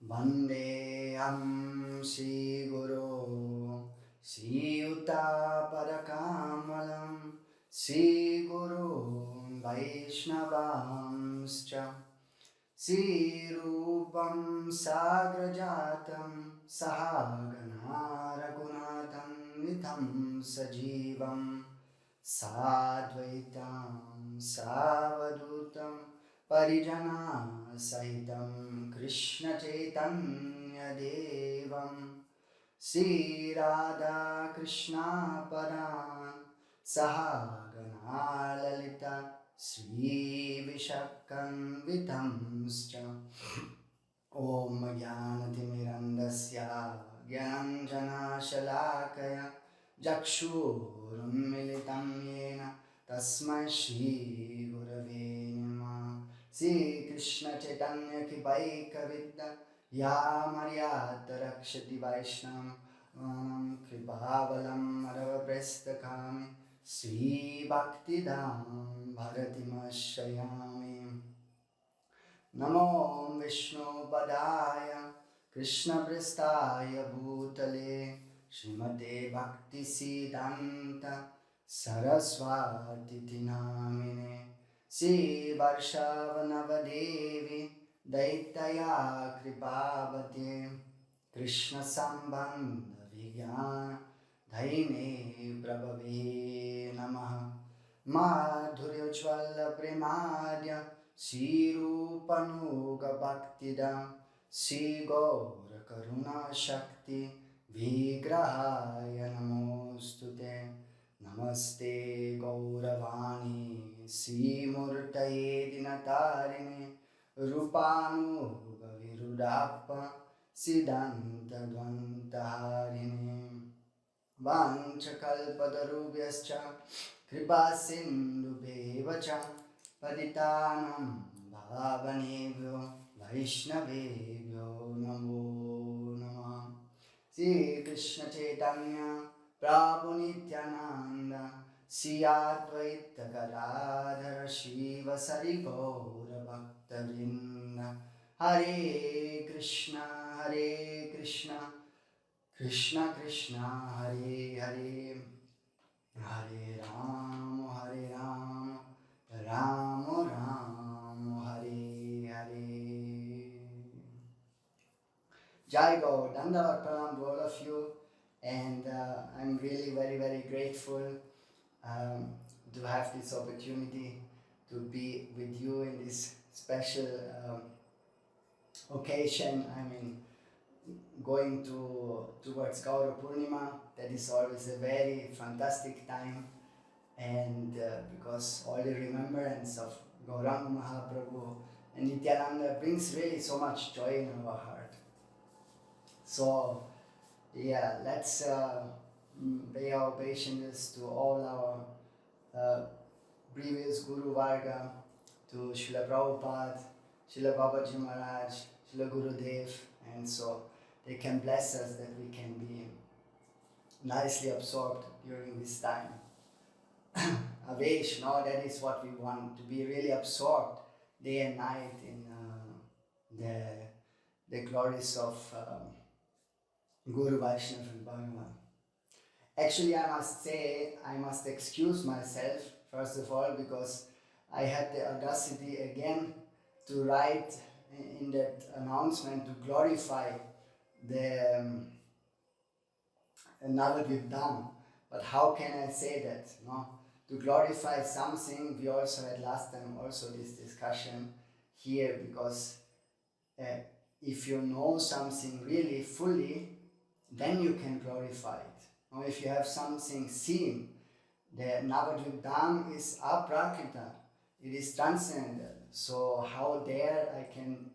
Vandeham Shri Guru Shri Yuta Parakamalam Shri Guru Vaishnavamscha Shri Rupam Sagrajatam Sahagana Raghunatam Vitham Sajivam Sadvaitam Savadutam Parijana Sahitam Krishna Chaitanya Devam Sri Radha Krishna Padan Sahagana Lalita Sri Vishakam Vitamscha Om Jnanatimirandasya Gyananjana Shalakaya Jakshurunmilitam Yena Tasmai Shri Gurave Namah Sri Krishna Chaitanya Ki Baika Vidya Ya Maryata Rakshati Vaishnam Kripavalam Aravaprestakami Sri Bhakti Dham Bharatimashyami Namo Vishnu Padaya Krishna Prestaya Bhutale Srimate Bhakti Siddhanta Saraswati Namine Sri Varshavanavadevi Daitaya Kripavate Krishna Sambandha Vijnana Dhaine Prabhave Namaha Madhurya Jwala Premadya Sri Rupanuga Bhaktida Sri Gaura Karuna Shakti Vigrahaya Namostute Namaste Gauravani Sri Murtaye Dinatarini Rupanuga Virudappa Siddhanta Dvantaharini Vanchakalpatarubhyascha Kripa Sindhubheva Paditanam Bhavanebhyo Vaishnavebhyo Namo Namah Sri Krishna Chaitanya Prabhu Nityananda Sri Advaita Gadadhara Shiva Sari Gaura Bhakta Vrinda Hare Krishna Krishna Krishna Hare Hare Hare Ram Ram Ram Hare Hare. Jai Gaur, Dandavat Pranam to all of you, and I'm really very grateful to have this opportunity to be with you in this special occasion. I mean, going towards Gaura Purnima, that is always a very fantastic time, and because all the remembrance of Gauranga Mahaprabhu and Nityananda brings really so much joy in our heart. So yeah, let's pay our obeisances to all our previous Guru Varga, to Srila Prabhupada, Srila Babaji Maharaj, Srila Gurudev, and so they can bless us that we can be nicely absorbed during this time. Avesh, no, that is what we want, to be really absorbed day and night in the glories of Guru Vaishnava and Bhagavan. Actually, I must say, I must excuse myself, first of all, because I had the audacity again to write in that announcement to glorify the Navadvip Dham. But how can I say that? No? To glorify something, we also had last time also this discussion here, because if you know something really fully, then you can glorify it. Or if you have something seen, the Navadvip Dham is aprakrita, it is transcendental. So how dare I can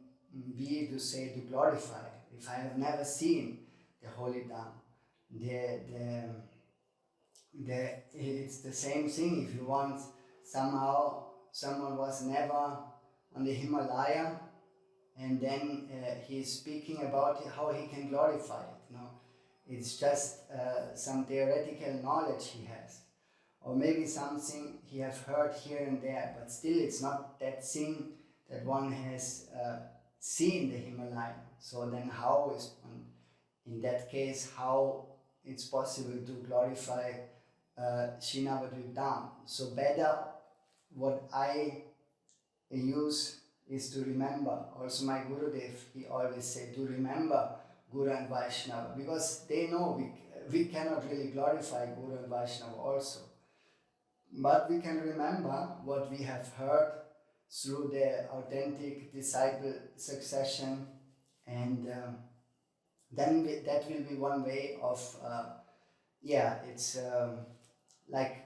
be to say to glorify if I have never seen the holy Dham? It's the same thing. If you want, somehow someone was never on the Himalaya, and then he's speaking about how he can glorify it. No, it's just some theoretical knowledge he has, or maybe something he have heard here and there, but still it's not that thing that one has seen the Himalaya. So then how is, in that case, how it's possible to glorify Sri Navadvip Dham? So better what I use is to remember. Also my Gurudev, he always said to remember Guru and Vaishnava, because they know we cannot really glorify Guru and Vaishnava also. But we can remember what we have heard through the authentic disciple succession, and then that will be one way of, it's like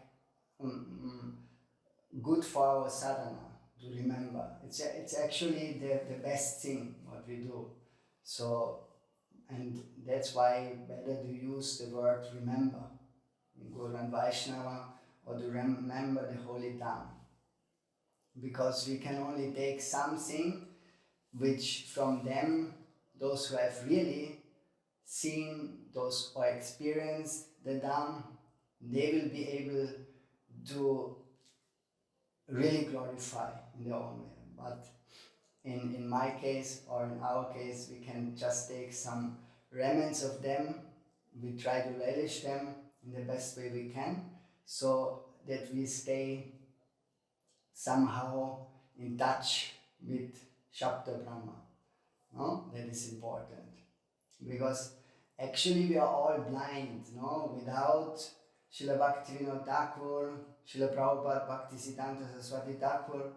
good for our sadhana to remember. It's actually the best thing what we do. So, and that's why better to use the word remember, Guru and Vaishnava, or to remember the holy Dham. Because we can only take something which from them, those who have really seen those or experienced the Dham, they will be able to really glorify in their own way. But in my case, or in our case, we can just take some remnants of them, we try to relish them in the best way we can, so that we stay somehow in touch with Shabda Brahma. No? That is important. Because actually we are all blind, no? Without Srila Bhaktivinoda Thakur, Srila Prabhupada, Bhakti Siddhanta Saraswati Thakur,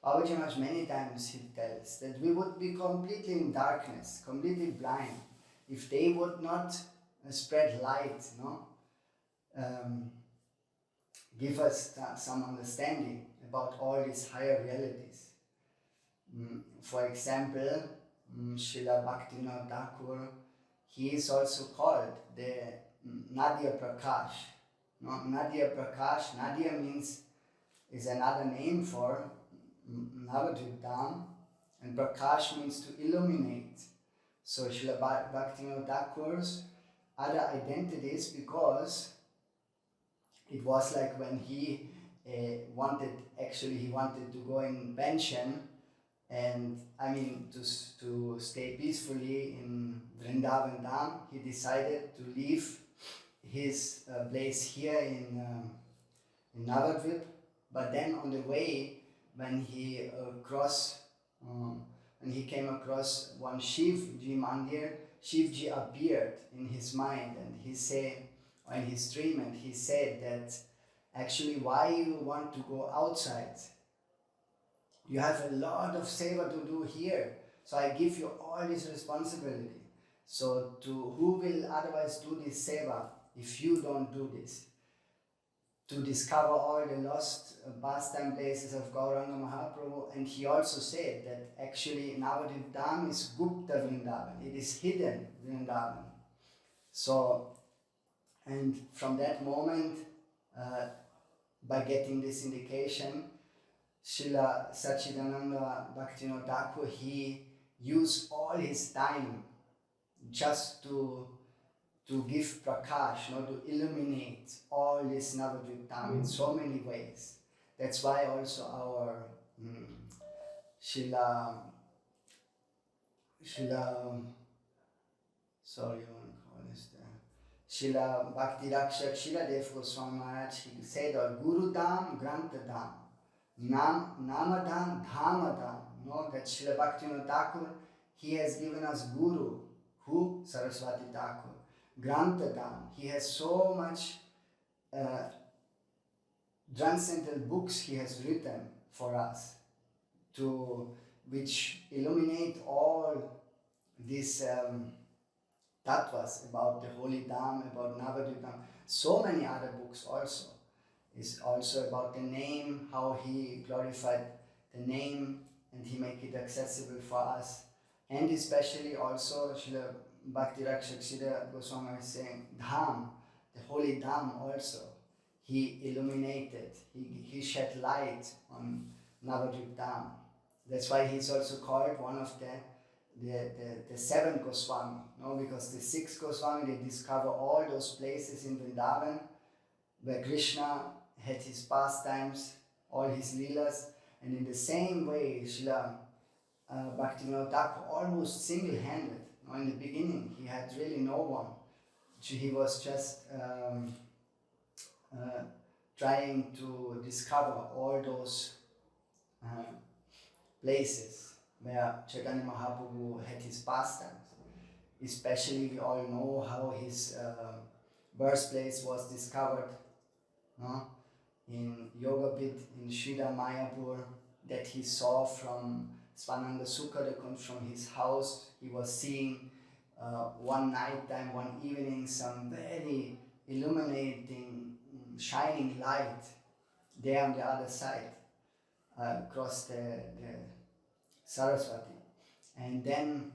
Babaji Maharaj many times he tells that we would be completely in darkness, completely blind, if they would not spread light, no? Give us some understanding about all these higher realities. For example, Srila Bhaktivinoda Thakur, he is also called the Nadia Prakash. No? Nadia Prakash, Nadia is another name for Navadvip Dham, and Prakash means to illuminate. So Srila Bhaktivinoda Thakur's other identities, because it was like when he wanted to go in pension, and to stay peacefully in Vrindavan Dham, he decided to leave his place here in Navadvip. But then on the way, when he came across one Shivji Mandir, Shivji appeared in his mind, and he said, or in his dream, and he said that actually, why you want to go outside? You have a lot of seva to do here, so I give you all this responsibility. So who will otherwise do this seva if you don't do this? To discover all the lost pastime places of Gauranga Mahaprabhu. And he also said that actually Navadvip Dham is Gupta Vrindavan, it is hidden Vrindavan. So, and from that moment, by getting this indication, Srila Sachidananda Bhaktivinoda Thakur, he used all his time just to give prakash, to illuminate all this Navadvip Dham in so many ways. That's why also our Srila Bhakti Rakshak Srila Dev Goswami Maharaj, he said, or Guru Dham, Grantha Dham, Namadham, Dhamadham. No, that Srila Bhaktivinoda Thakur, he has given us Guru, who? Saraswati Thakur. Grantha Dham, he has so much transcendental books he has written for us, which illuminate all these tattvas about the holy Dham, about Navadvip Dham. So many other books also. Is also about the name, how he glorified the name and he make it accessible for us. And especially also Srila Bhakti Rakshak Srila Goswami is saying Dham, the holy Dham also. He illuminated, he shed light on Navadvip Dham. That's why he's also called one of the seven Goswami, because the six Goswami, they discover all those places in Vrindavan where Krishna had his pastimes, all his leelas, and in the same way Srila Bhaktivinoda Thakur almost single-handed. In the beginning, he had really no one. He was just trying to discover all those places where Chaitanya Mahaprabhu had his pastimes. Especially, we all know how his birthplace was discovered, no? In Yogapit, in Sridhar Mayapur, that he saw from Svananda Sukha, from his house. He was seeing one night time, one evening, some very illuminating, shining light there on the other side, across the Saraswati. And then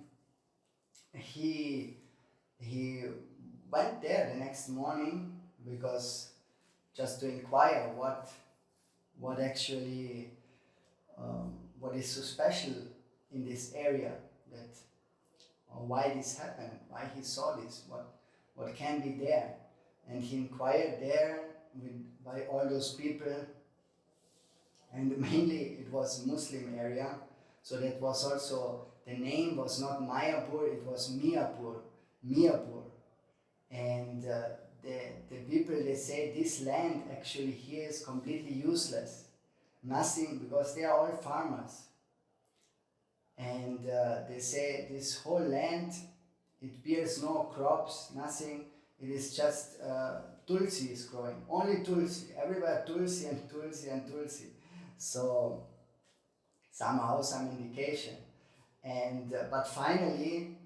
he went there the next morning, because just to inquire what actually what is so special in this area, that or why this happened, why he saw this, what can be there. And he inquired there by all those people, and mainly it was Muslim area, so that was also, the name was not Mayapur, it was Miyapur. And the people, they say this land actually here is completely useless, nothing, because they are all farmers. And they say this whole land, it bears no crops, nothing, it is just tulsi is growing, only tulsi, everywhere tulsi and tulsi and tulsi. So somehow some indication. And but finally,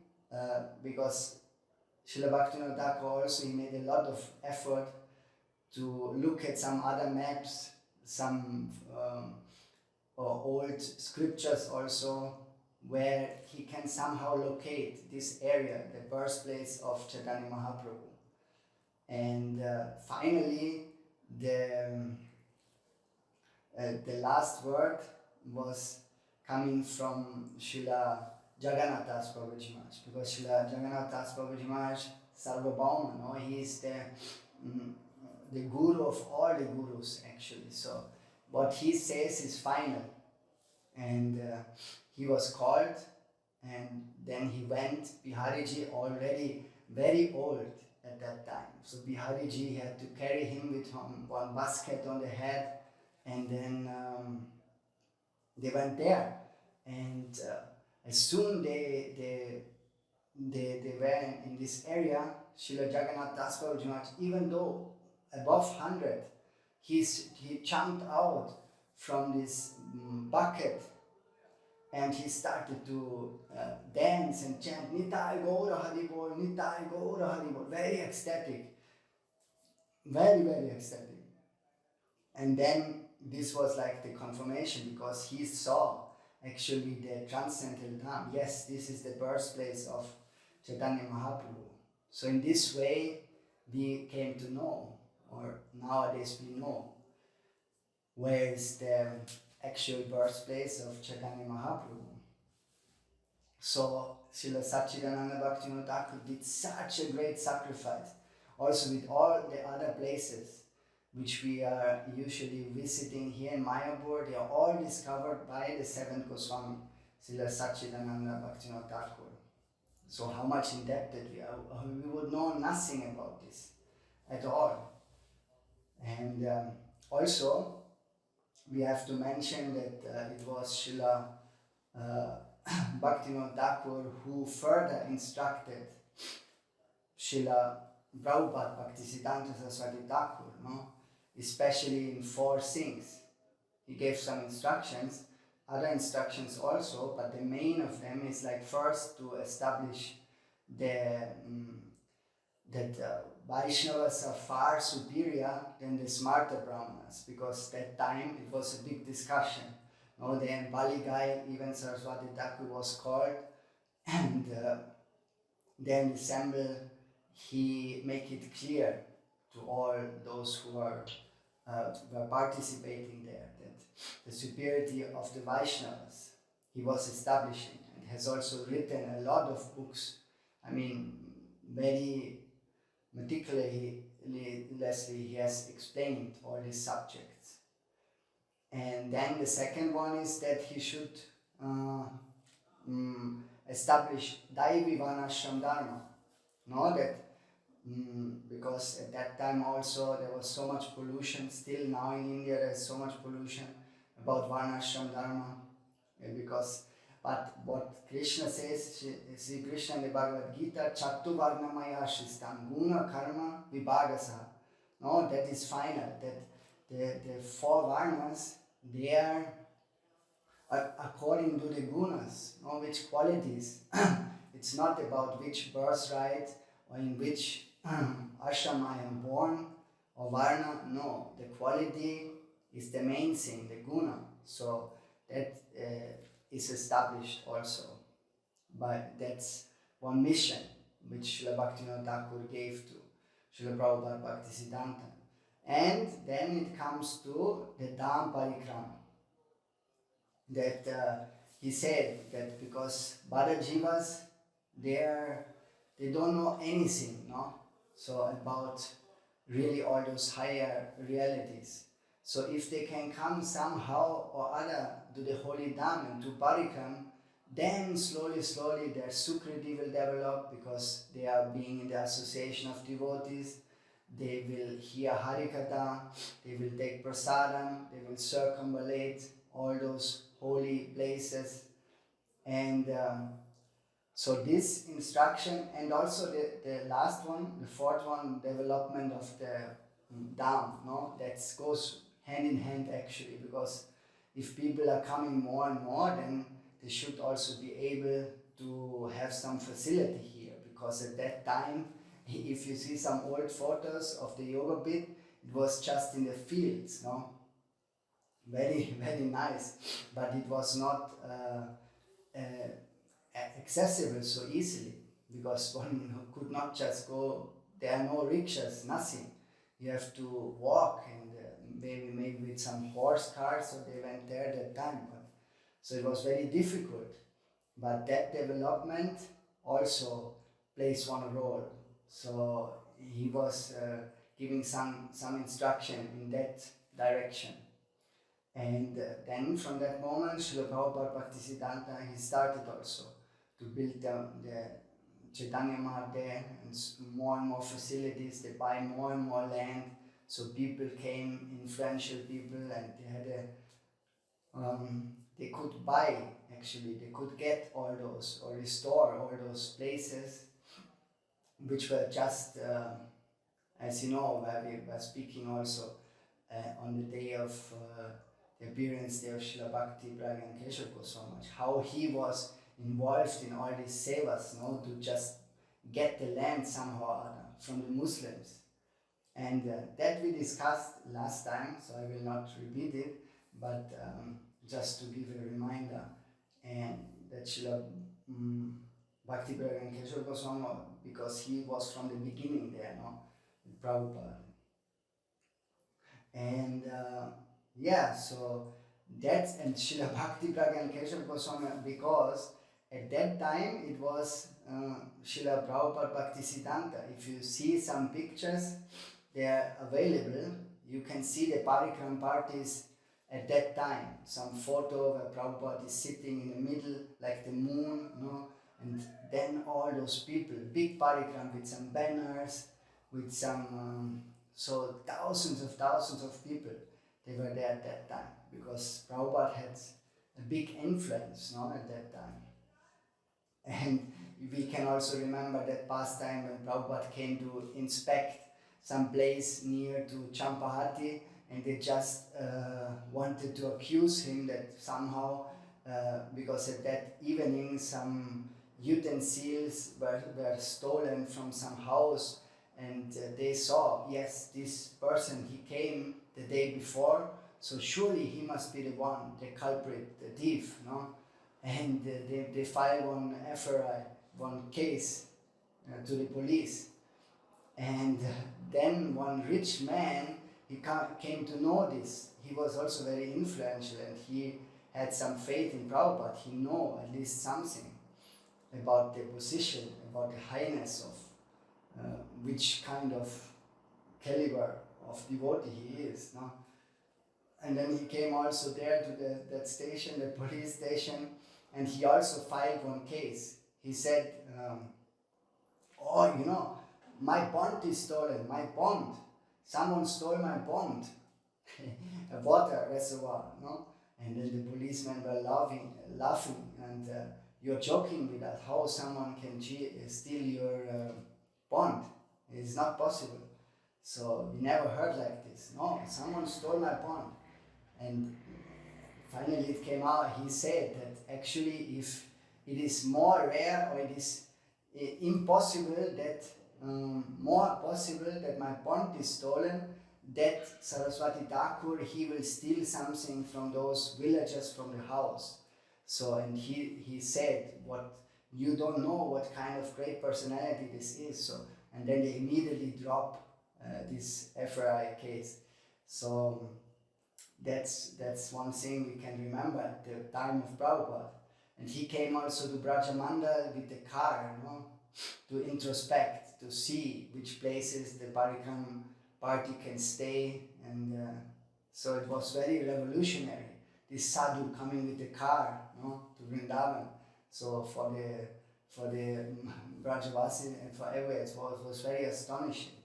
because Srila Bhaktivinoda Thakur also, he made a lot of effort to look at some other maps, some old scriptures also, where he can somehow locate this area, the birthplace of Chaitanya Mahaprabhu. And finally, the last word was coming from Srila Jagannath Das Prabhuji Maharaj, because Srila Jagannath Das Prabhuji Maharaj, Sarvabhauma, no? He is the guru of all the gurus actually. So what he says is final. And he was called, and then he went. Bihariji already very old at that time. So Bihariji had to carry him with one basket on the head, and then they went there. And as soon they were in this area, Srila Jagannath Das Prabhuji Maharaj, even though above 100, he jumped out from this bucket, and he started to dance and chant Nitai Gaura Haribol, Nitai Gaura Haribol, very ecstatic, very, very ecstatic. And then this was like the confirmation, because he saw actually the transcendental Dham. Yes, this is the birthplace of Chaitanya Mahaprabhu. So in this way, we came to know, or nowadays we know, where is the actual birthplace of Chaitanya Mahaprabhu. So Srila Satchidananda Bhaktivinoda Thakur did such a great sacrifice, also with all the other places which we are usually visiting here in Mayapur. They are all discovered by the seventh Goswami, Srila Satchidananda Bhaktivinoda Thakur. So how much indebted we are, we would know nothing about this at all. And also, we have to mention that it was Srila Bhaktivinoda Thakur who further instructed Srila Prabhupada Bhaktisiddhanta Saraswati Thakur, no? Especially in 4 things. He gave some instructions, other instructions also, but the main of them is like first to establish that Vaishnavas are far superior than the Smarta Brahmanas, because that time it was a big discussion. No, then Baligai, even Saraswati Thakur was called, and then assemble, he make it clear to all those who were participating there that the superiority of the Vaishnavas he was establishing, and has also written a lot of books. I mean, very meticulously he has explained all these subjects. And then the second one is that he should establish Daivi Varnashram Dharma. No, that because at that time also there was so much pollution. Still now in India there is so much pollution about Varnashram Dharma. Because but what Krishna says, Sri Krishna in the Bhagavad Gita, Chattu Varnamaya Shistam Guna Karma Vibhagasa. No, that is final. That the four Varnas, they are according to the gunas, no, which qualities. It's not about which birthright or in which ashram I am born or varna. No, the quality is the main thing, the guna. So that is established also. But that's one mission which Srila Bhaktivinoda Thakur gave to Srila Prabhupada Bhaktisiddhanta. And then it comes to the Dham Parikram. That he said that because Bada Jivas, they don't know anything, no? So about really all those higher realities. So if they can come somehow or other to the holy Dham and to Parikram, then slowly their Sukriti will develop because they are being in the association of devotees. They will hear Harikatha, they will take prasadam, they will circumambulate all those holy places. And so this instruction, and also the last one, the fourth one, development of the Dham, no? That goes hand in hand actually, because if people are coming more and more, then they should also be able to have some facility here, because at that time, if you see some old photos of the yoga pit, it was just in the fields, no? Very, very nice, but it was not accessible so easily, because one could not just go, there are no rickshaws, nothing. You have to walk, and maybe with some horse cars, so they went there that time. So it was very difficult, but that development also plays one role. So he was giving some instruction in that direction. And then from that moment, Srila Prabhupada Bhaktisiddhanta, he started also to build the Chaitanya Mahadev and more facilities. They buy more and more land, so people came, influential people, and they had they could buy, actually, they could get all those or restore all those places which were just, as you know, where we were speaking also on the day of the appearance day of Srila Bhakti Pragyan Keshav Goswami, how he was involved in all these sevas, no, to just get the land somehow or other from the Muslims. And that we discussed last time, so I will not repeat it, but just to give a reminder, and that Srila Bhakti Pragyan Keshav Goswami, because he was from the beginning there, no, with Prabhupada. And yeah, so that's, and Srila Bhakti Pragyan Keshav Goswami, because at that time it was Srila Prabhupada Bhaktisiddhanta. If you see some pictures, they are available. You can see the Parikram parties at that time. Some photo where Prabhupada is sitting in the middle, like the moon, no? And then all those people, big Parikram with some banners, with some, so thousands of people, they were there at that time, because Prabhupada had a big influence, no, at that time. And we can also remember that past time when Prabhupada came to inspect some place near to Champahati, and they just wanted to accuse him that somehow, because at that evening some utensils were stolen from some house, and they saw, yes, this person, he came the day before, so surely he must be the one, the culprit, the thief, no? And they filed one FRI, one case to the police. And then one rich man, he came to know this. He was also very influential, and he had some faith in Prabhupada. He knew at least something about the position, about the highness of which kind of caliber of devotee he is. No? And then he came also there to that station, the police station, And he also filed one case. He said, oh, you know, my pond is stolen, my pond. Someone stole my pond, a water reservoir, no? And then the policemen were laughing, and you're joking with that. How someone can steal your pond? It's not possible. So we never heard like this. No, someone stole my pond. And finally it came out, he said that actually if it is more rare or it is impossible that, more possible that my pond is stolen, that Saraswati Thakur, he will steal something from those villagers from the house. So, and he said, what, you don't know what kind of great personality this is. So, and then they immediately drop this FRI case. So that's one thing we can remember at the time of Prabhupada. And he came also to Brajamandal with the car, you know, to introspect, to see which places the Parikram party can stay. And so it was very revolutionary, this sadhu coming with the car, you know, to Vrindavan. So for the Brajavasi and for everywhere, it was very astonishing.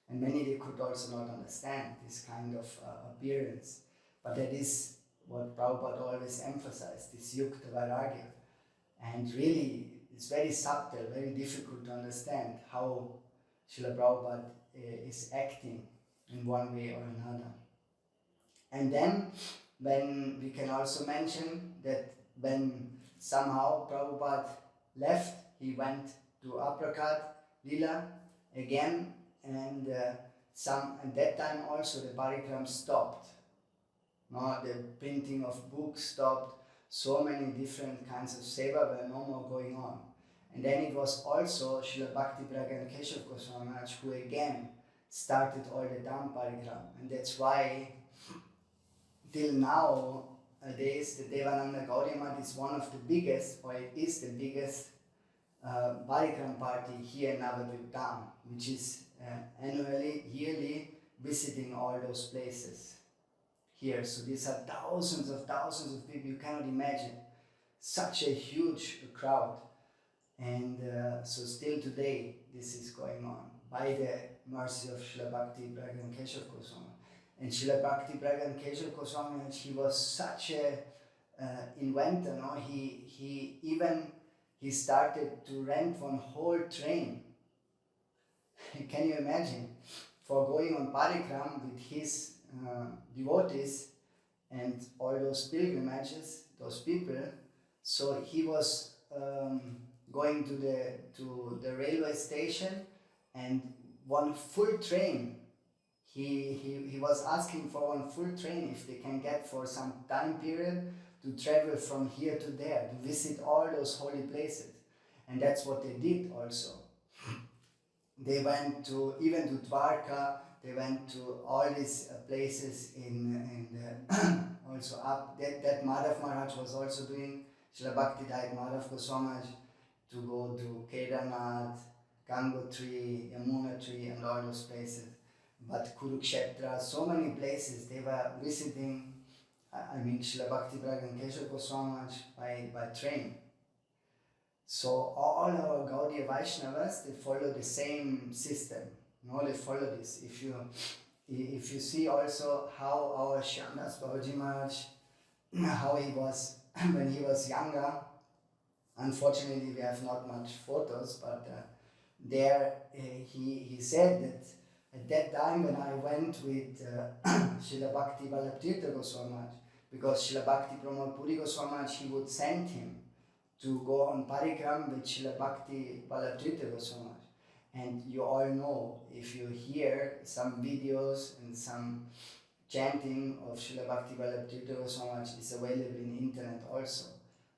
And many they could also not understand this kind of appearance. But that is what Prabhupada always emphasized, this yukta vairagya. And really, it's very subtle, very difficult to understand how Srila Prabhupada is acting in one way or another. And then, when we can also mention that when somehow Prabhupada left, he went to Aprakat Lila again, and at that time also the Parikram stopped. No, the printing of books stopped, so many different kinds of seva were no more going on. And then it was also Srila Bhakti Pragan Keshav Goswami Maharaj who again started all the Dham Parikram. And that's why till nowadays the Devananda Gaudiya Math is one of the biggest, or it is the biggest Parikram party here in Navadvip Dham, which is annually, yearly visiting all those places here. So these are thousands of people, you cannot imagine. Such a huge crowd. And so still today this is going on by the mercy of Srila Bhakti Pragan Keshav Goswami. And Srila Bhakti Pragan Keshav Goswami, he was such a inventor, no? He started to rent one whole train. Can you imagine? For going on Parikram with his devotees and all those pilgrimages, those people. So he was going to the railway station, and one full train. He was asking for one full train if they can get for some time period to travel from here to there, to visit all those holy places. And that's what they did also. They went even to Dwarka, they went to all these places also up. That Madhav Maharaj was also doing, Srila Bhakti Dayat Madhav Goswami Maharaj, to go to Kedarnath, Gangotri, Yamunotri and all those places. But Kurukshetra, so many places they were visiting, Srila Bhakti Pragan Keshav Goswami Maharaj by train. So all our Gaudiya Vaishnavas, they follow the same system. No, they follow this. If you see also how our Shyamdas Babaji Maharaj, how he was when he was younger, unfortunately we have not much photos, but there he said that at that time when I went with Srila Bhakti Vallabhtirtha Goswami Maharaj, because Srila Bhakti Pramod Puri Goswami Maharaj, he would send him to go on Parikram with Srila Bhakti Vallabhtirtha Goswami Maharaj. And you all know, if you hear some videos and some chanting of Srila Bhakti Vallabhtirtha Goswami Maharaj is available in internet also,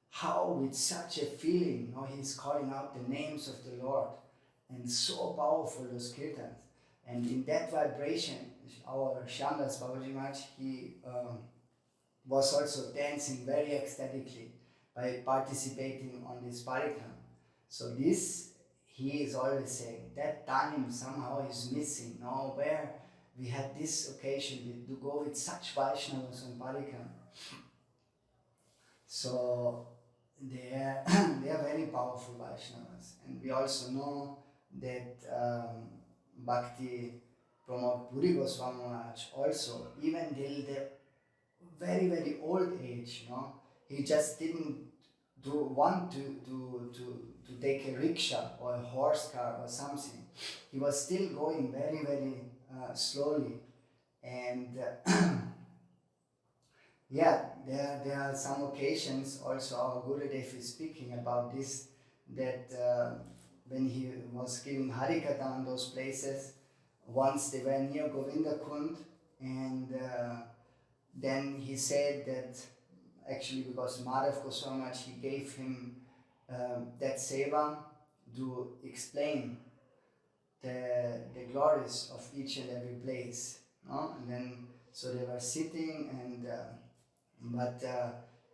how with such a feeling, he's calling out the names of the Lord, and so powerful those kirtans. And in that vibration, our Shyamdas Babaji Maharaj, he was also dancing very ecstatically by participating on this Parikram. So this, he is always saying, that time somehow is missing, where we had this occasion to go with such Vaishnavas on Parikram. So they are very powerful Vaishnavas, and we also know that Bhakti Pramod Puri Goswami Maharaj also, even till the very very old age, he just didn't want to take a rickshaw or a horse car or something. He was still going very very slowly, and yeah, there are some occasions also our Gurudev is speaking about this, that when he was giving Harikatha on those places, once they were near Govinda Kund, and then he said that actually because Madhav Goswami Maharaj, he gave him that seva to explain the glories of each and every place. No? And then, so they were sitting, and but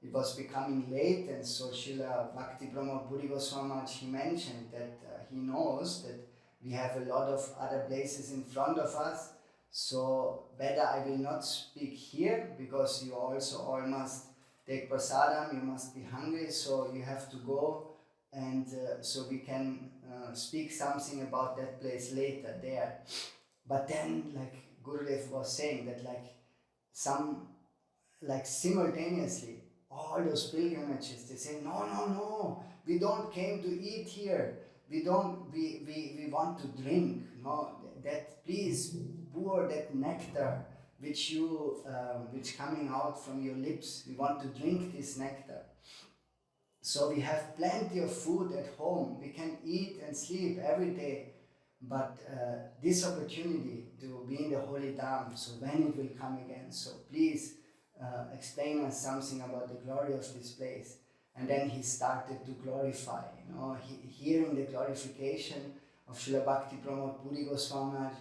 it was becoming late, and so Srila Bhakti Pramod Puri Goswami Maharaj, he mentioned that he knows that we have a lot of other places in front of us, so better I will not speak here, because you also all must take prasadam, you must be hungry, so you have to go, and so we can speak something about that place later there. But then, like Gurudev was saying, that simultaneously, all those pilgrimages, they say, no, we don't came to eat here, we want to drink, that please pour that nectar which coming out from your lips, we want to drink this nectar. So we have plenty of food at home, we can eat and sleep every day, but this opportunity to be in the holy Dham, so when it will come again, so please explain us something about the glory of this place. And then he started to glorify, hearing the glorification of Srila Bhakti Pramod Puri Goswami Maharaj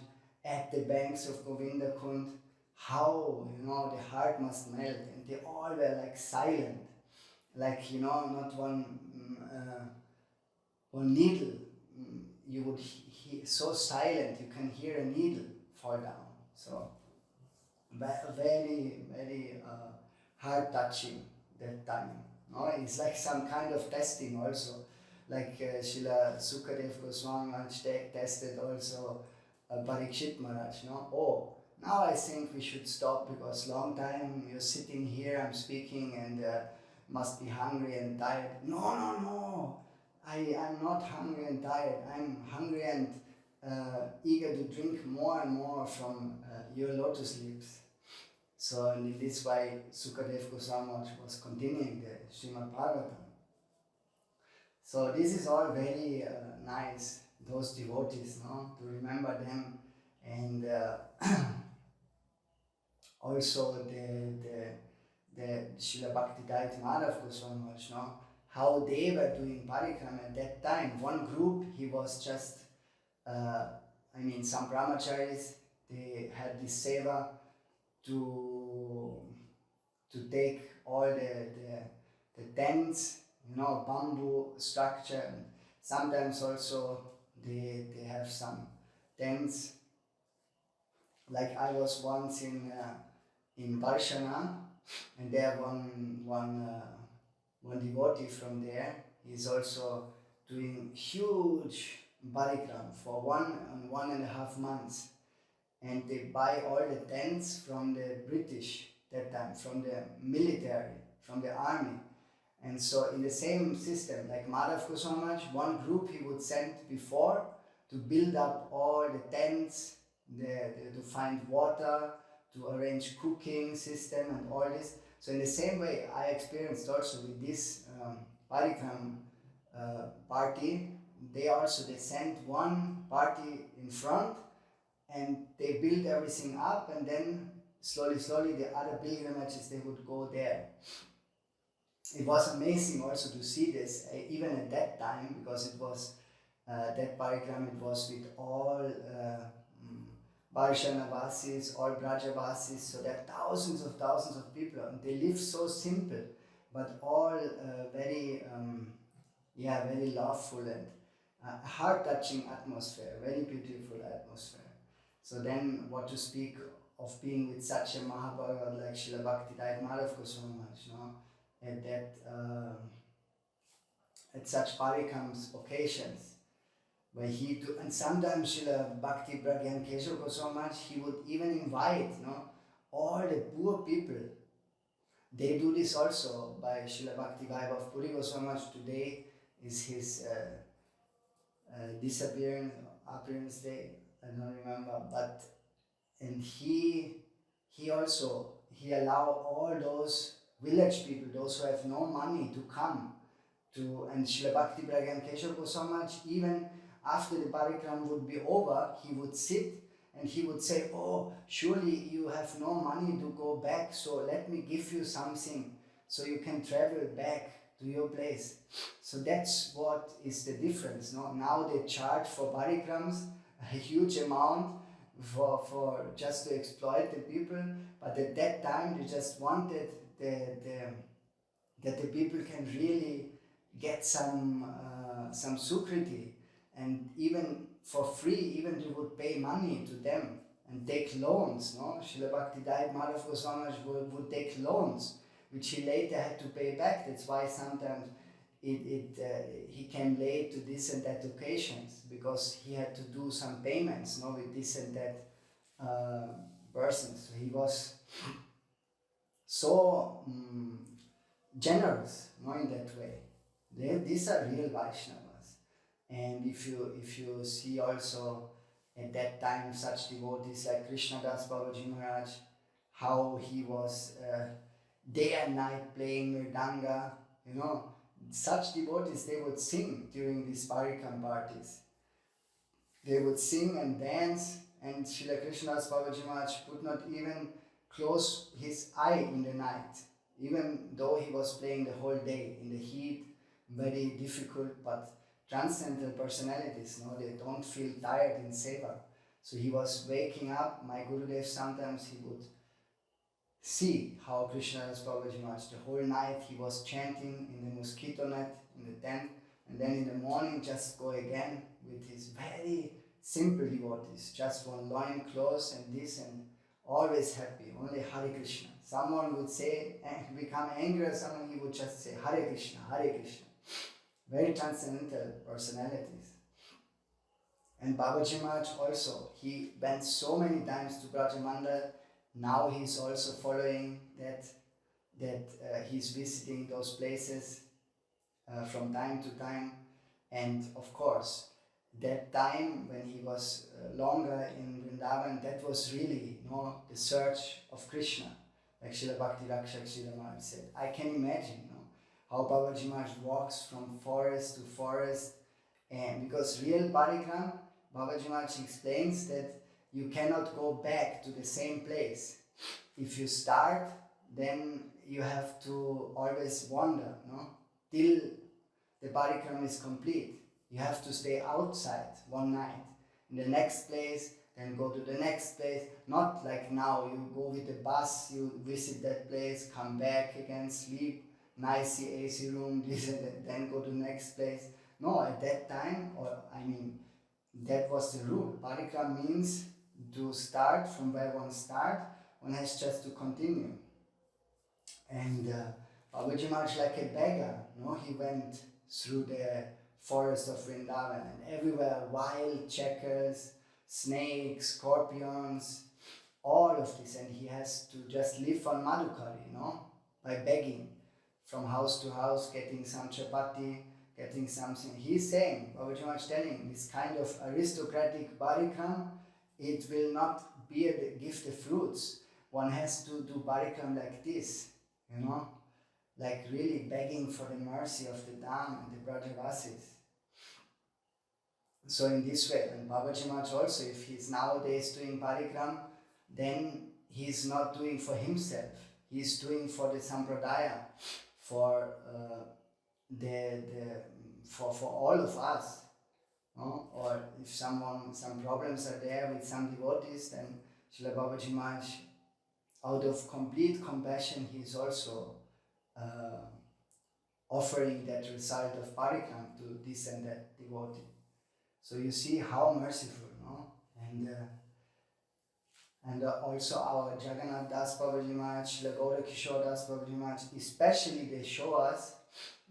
at the banks of Govinda Kund, how, the heart must melt, and they all were like silent, like, not one needle, you would hear, so silent, you can hear a needle fall down. So, very, very heart touching that time. No? It's like some kind of testing also, like Srila Sukadev Goswami Maharaj tested also Parikshit Maharaj. Oh, now I think we should stop, because long time you're sitting here, I'm speaking, and must be hungry and tired. No, I'm not hungry and tired. I'm hungry and eager to drink more and more from your lotus lips. So in this way, Sukadev Goswami Maharaj was continuing the Srimad Bhagavatam. So this is all very nice, those devotees, to remember them, and also the Srila Bhaktivedanta Madhav Goswami Maharaj, how they were doing Parikram at that time. One group, he was just, some brahmacharis, they had this seva to take all the tents, bamboo structure, and sometimes also they have some tents. Like I was once in Barshana, and there one devotee from there, he's also doing huge Parikram for 1.5 months. And they buy all the tents from the British that time, from the military, from the army. And so in the same system, like Madhav Goswami Maharaj, one group he would send before to build up all the tents, to find water, to arrange cooking system and all this. So in the same way, I experienced also with this Parikram party, they sent one party in front, and they built everything up, and then slowly the other pilgrimages, they would go there. It was amazing also to see this, even at that time, because it was that Parikram, it was with all Varshanavasis, all Brajavasis, so there are thousands of people, and they live so simple, but all very loveful and heart-touching atmosphere, very beautiful atmosphere. So then, what to speak of being with such a Mahabharat like Srila Bhaktivedanta Madhav Goswami Maharaj, at that at such Parikrams occasions, where he do, and sometimes Srila Bhakti Pragyan Keshav Goswami, he would even invite, all the poor people. They do this also by Srila Bhakti Vaibhav Puri Goswami. Today is his appearance day, I don't remember, but and he allow all those village people, those who have no money, to come to, and Srila Bhakti Pragyan Keshav Goswami, even after the parikram would be over, he would sit and he would say, oh, surely you have no money to go back, so let me give you something so you can travel back to your place. So that's what is the difference. Now they charge for parikrams a huge amount for just to exploit the people, but at that time they just wanted that the people can really get some sukriti, and even for free, even they would pay money to them and take loans. Srila Bhakti Madhav Goswami would take loans, which he later had to pay back. That's why sometimes he came late to this and that occasions, because he had to do some payments with this and that persons. So he was so generous in that way. These are real Vaishnavas. And if you see also at that time such devotees like Krishnadas Babaji Maharaj, how he was day and night playing mridanga, such devotees, they would sing during these parikram parties. They would sing and dance, and Srila Krishnadas Babaji Maharaj would not even close his eye in the night, even though he was playing the whole day in the heat, very difficult, but transcendental personalities, they don't feel tired in seva. So he was waking up. My Gurudev, sometimes he would see how Krishnadas Babaji Maharaj, the whole night he was chanting in the mosquito net, in the tent, and then in the morning just go again with his very simple devotees, just one loin clothes and this, and always happy, only Hare Krishna. Someone would say, become angry or someone, he would just say Hare Krishna, Hare Krishna. Very transcendental personalities. And Babaji Maharaj also, he went so many times to Brajamandal. Now he's also following that he's visiting those places from time to time. And of course, that time when he was longer in Vrindavan, that was really the search of Krishna. Like Srila Bhakti Rakshak Srila Maharaj said, I can imagine how Babaji Maharaj walks from forest to forest, and because real parikram, Babaji Maharaj explains that you cannot go back to the same place. If you start, then you have to always wander, till the parikram is complete. You have to stay outside one night, in the next place, then go to the next place. Not like now, you go with the bus, you visit that place, come back again, sleep, nice AC room, this and that, then go to the next place. No, at that time, that was the rule. Parikram means to start from where one has just to continue. And Babaji Maharaj, like a beggar, he went through the forest of Vrindavan, and everywhere wild checkers, snakes, scorpions, all of this, and he has to just live on Madhukari, by begging from house to house, getting some chapati, getting something. He's saying, Babaji Maharaj telling, this kind of aristocratic parikram, it will not give the fruits. One has to do parikram like this, like really begging for the mercy of the Dham and the Brajavasis. So in this way, and Babaji Maharaj also, if he's nowadays doing parikram, then he's not doing for himself. He's doing for the Sampradaya, for for all of us. Or if some problems are there with some devotees, then Srila Babaji Maharaj, out of complete compassion, he is also offering that result of parikram to this and that devotee. So you see how merciful, and also our Jagannath Das Babaji Maharaj, Srila Gaura Kishore Das Babaji Maharaj, especially they show us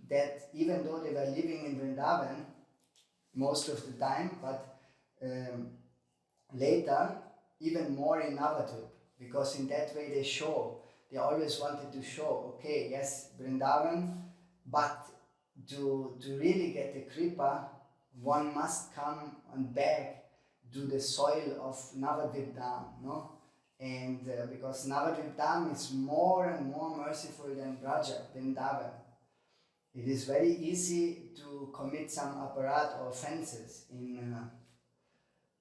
that even though they were living in Vrindavan most of the time, but later even more in Navadvip, because in that way they always wanted to show, okay, yes, Vrindavan, but to really get the Kripa, one must come and back to the soil of Navadvip Dham, no? And because Navadvip Dham is more and more merciful than Braja, Vrindavan. It is very easy to commit some aparat or offenses in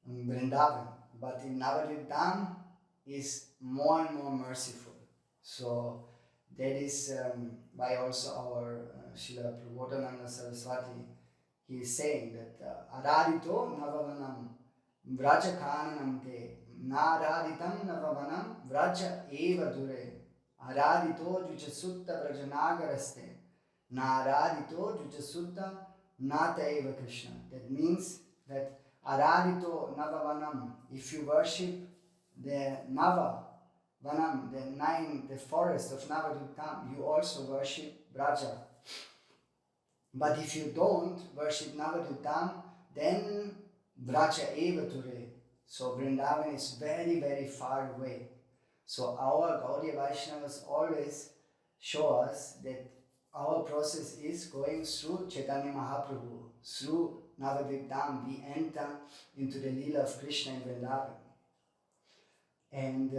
Vrindavan, but in Navadvip Dham is more and more merciful. So that is why also our Srila Prabodhananda Saraswati, he is saying that Aradito Navavanam Vraja Kananam Te Naraditam Navavanam Vraja Eva Dure Aradito Jujasutta Vrajanagaraste Naradito Jujasutta Nata Eva Krishna. That means that Aradito Navavanam, if you worship the Nava Vanam, the forest of Navadvip Dham, you also worship Braja. But if you don't worship Navadvip Dham, then Braja Eva Ture. So Vrindavan is very, very far away. So our Gaudiya Vaishnavas always show us that our process is going through Chaitanya Mahaprabhu, through Navadvip Dham. We enter into the Leela of Krishna in Vrindavan. And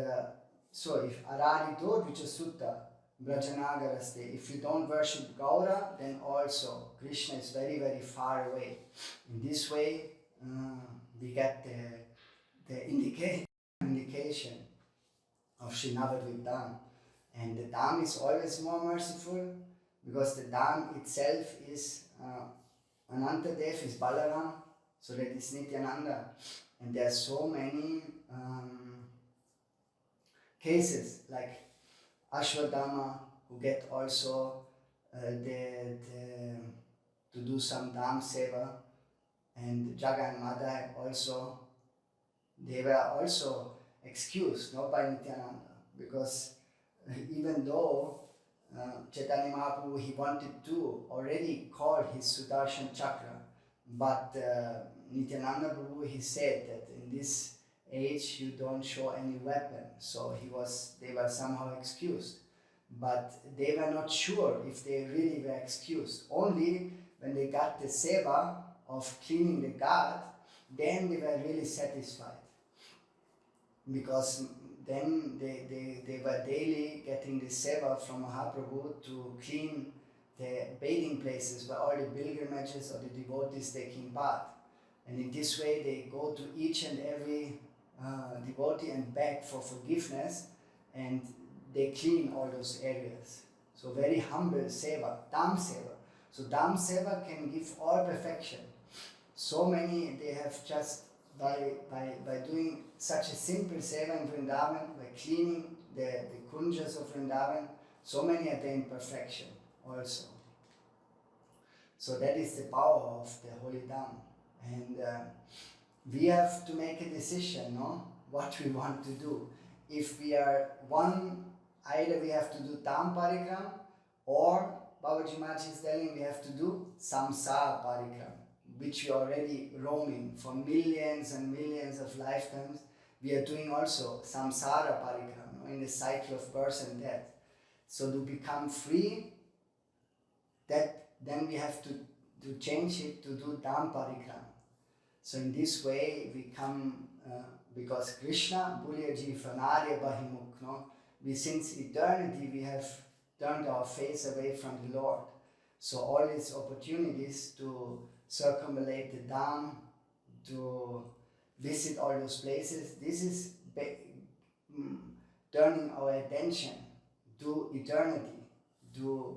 so if Aradito Vijasutta Brajanagaraste, if you don't worship Gaura, then also Krishna is very, very far away. In this way, we get the indication of Sri Navadvip Dham. And the Dham is always more merciful, because the Dham itself is Anantadev, is Balaram, so that is Nityananda. And there are so many cases, like Ashwadama, who get also to do some Dham Seva, and Jaga and Madai also, they were also excused, not by Nityananda, because even though Chaitanya Mahaprabhu, he wanted to already call his Sudarshan Chakra, but Nityananda Prabhu, he said that in this age you don't show any weapon, so they were somehow excused. But they were not sure if they really were excused. Only when they got the seva of cleaning the god, then they were really satisfied. Because then they were daily getting the seva from Mahaprabhu to clean the bathing places where all the pilgrimages or the devotees taking bath. And in this way they go to each and every devotee and beg for forgiveness, and they clean all those areas. So very humble seva, Dham Seva. So Dham Seva can give all perfection. So many, they have just by doing such a simple seva in Vrindavan, by cleaning the kunjas of Vrindavan, so many attain perfection also. So that is the power of the Holy Dham. And we have to make a decision, no? What we want to do. If we are one, either we have to do Dham Parikram, or Babaji Maharaj is telling we have to do Samsara Parikram, which we are already roaming for millions and millions of lifetimes. We are doing also Samsara Parikram, no? In the cycle of birth and death. So to become free, then we have to change it to do Dham Parikram. So in this way we come, because Krishna, Bulyaji Fanarya Bahimuk, no? Since eternity we have turned our face away from the Lord. So all these opportunities to circumambulate the Dham, to visit all those places, this is turning our attention to eternity,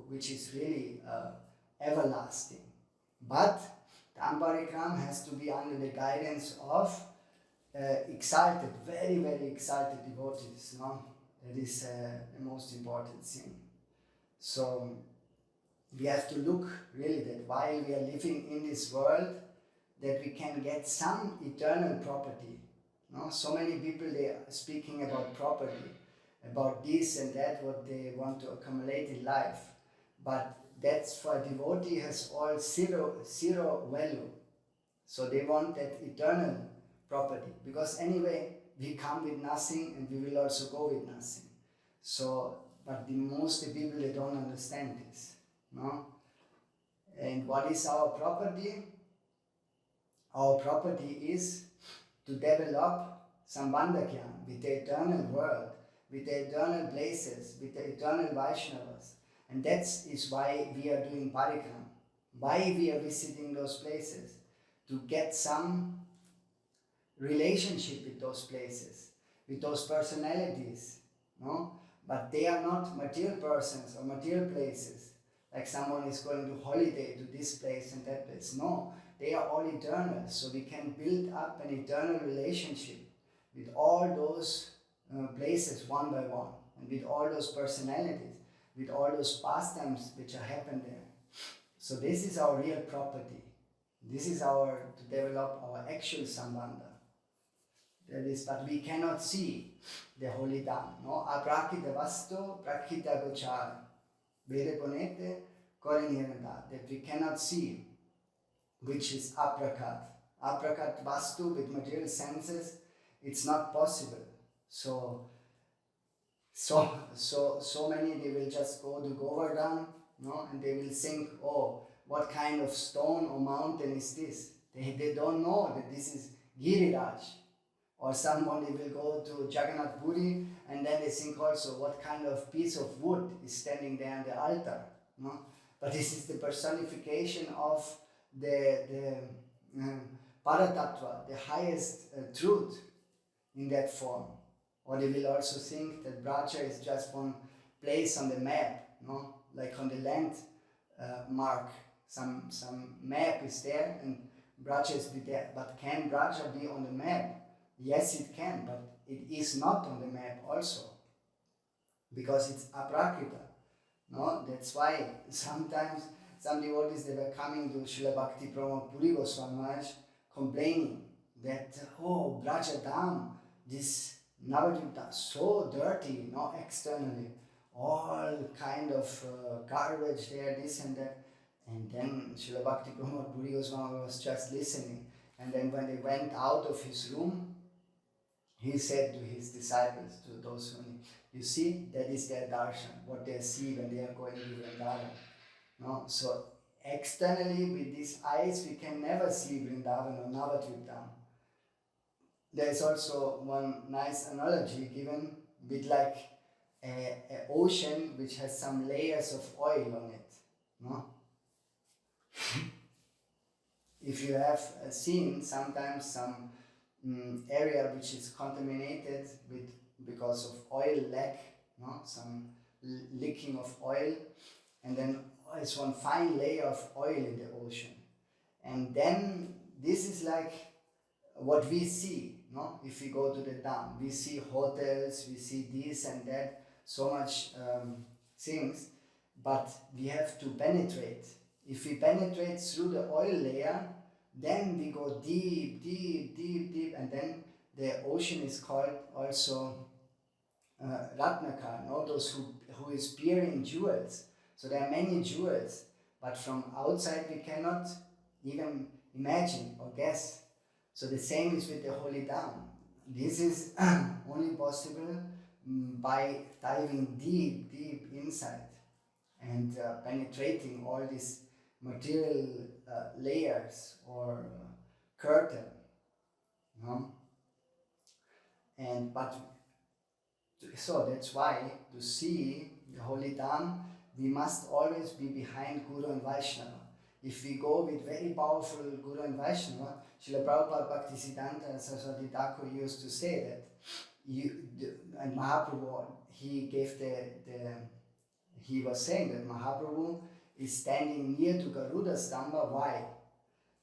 which is really everlasting. But Dham Parikram has to be under the guidance of exalted, very, very exalted devotees. No? That is the most important thing. So we have to look really that while we are living in this world, that we can get some eternal property. No? So many people, they are speaking about property, about this and that, what they want to accumulate in life. But that's for a devotee has all zero value. So they want that eternal property, because anyway we come with nothing and we will also go with nothing. So, but the most people, they don't understand this, no? And what is our property? Our property is to develop Sambandha-gyan with the eternal world, with the eternal places, with the eternal Vaishnavas. And that is why we are doing Parikram, why we are visiting those places, to get some relationship with those places, with those personalities, no? But they are not material persons or material places, like someone is going to holiday to this place and that place. No, they are all eternal, so we can build up an eternal relationship with all those places one by one, and with all those personalities, with all those pastimes which are happening there. So this is our real property. This is to develop our actual Sambandha. That is, but we cannot see the holy Dham. No? Aprakita vastu, prakita gochara. Vede ponete, koreniranda. That we cannot see, which is aprakat. Aprakat vastu with material senses, it's not possible. So many, they will just go to Govardhan, no? And they will think, oh, what kind of stone or mountain is this? They don't know that this is Giriraj. Or somebody will go to Jagannath Puri and then they think also what kind of piece of wood is standing there on the altar. No? But this is the personification of the Paratattva, the highest truth in that form. Or they will also think that Braja is just one place on the map, no? Like on the land mark. Some map is there and Braja is there. But can Braja be on the map? Yes, it can, but it is not on the map also, because it's aprakrita. No, that's why sometimes some devotees, they were coming to Srila Bhakti Pramod Puri Goswami Maharaj complaining that, oh, Braja Dham, this Navadvip, so dirty, no, externally, all kind of garbage there, this and that. And then Srila Bhakti Pramod Puri Goswami was just listening. And then when they went out of his room, he said to his disciples, to those who knew, you see, that is their darshan, what they see when they are going to Vrindavan. No? So externally, with these eyes, we can never see Vrindavan or Navadvip Dham. There is also one nice analogy given with like an ocean which has some layers of oil on it. No? If you have seen sometimes some area which is contaminated because of oil lack, no? Some leaking of oil, and then it's one fine layer of oil in the ocean. And then this is like what we see, no? If we go to the dam, we see hotels, we see this and that, so much things, but we have to penetrate. If we penetrate through the oil layer, then we go deep, deep, deep, deep, and then the ocean is called also Ratnakar, no? Those who is peering jewels. So there are many jewels, but from outside we cannot even imagine or guess. So the same is with the Holy Dham. This is only possible by diving deep, deep inside and penetrating all these material layers or curtain, no? And so that's why to see the Holy Dham, we must always be behind Guru and Vaishnava. If we go with very powerful Guru and Vaishnava, Srila Prabhupada Bhaktisiddhanta Saraswati Thakur used to say that and Mahaprabhu, he was saying that Mahaprabhu is standing near to Garuda Stamba. Why?